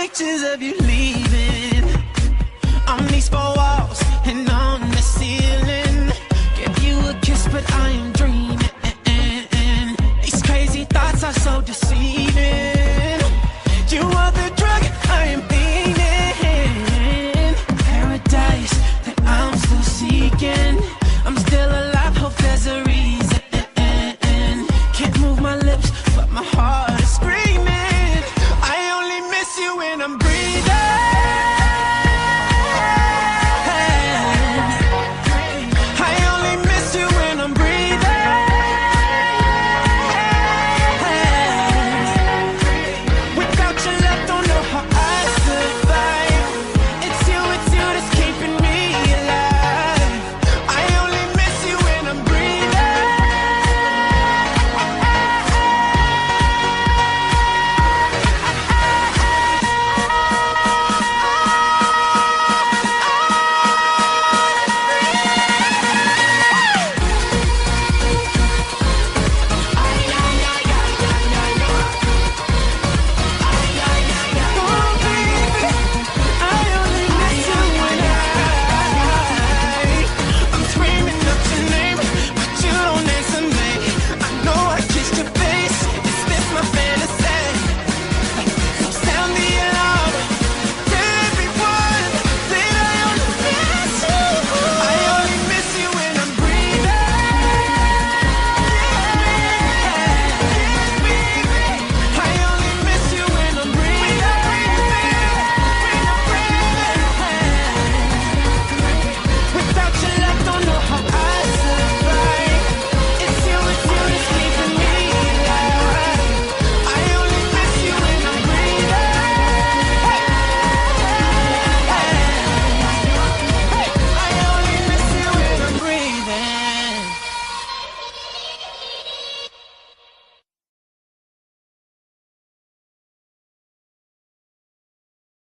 pictures of you leaving on these four walls and on the ceiling. Give you a kiss, but I am dreaming. These crazy thoughts are so deceiving. You are the drug I am feeling. Paradise that I'm still seeking. I'm still alive, hope there's a reason. Can't move my lips, but my heart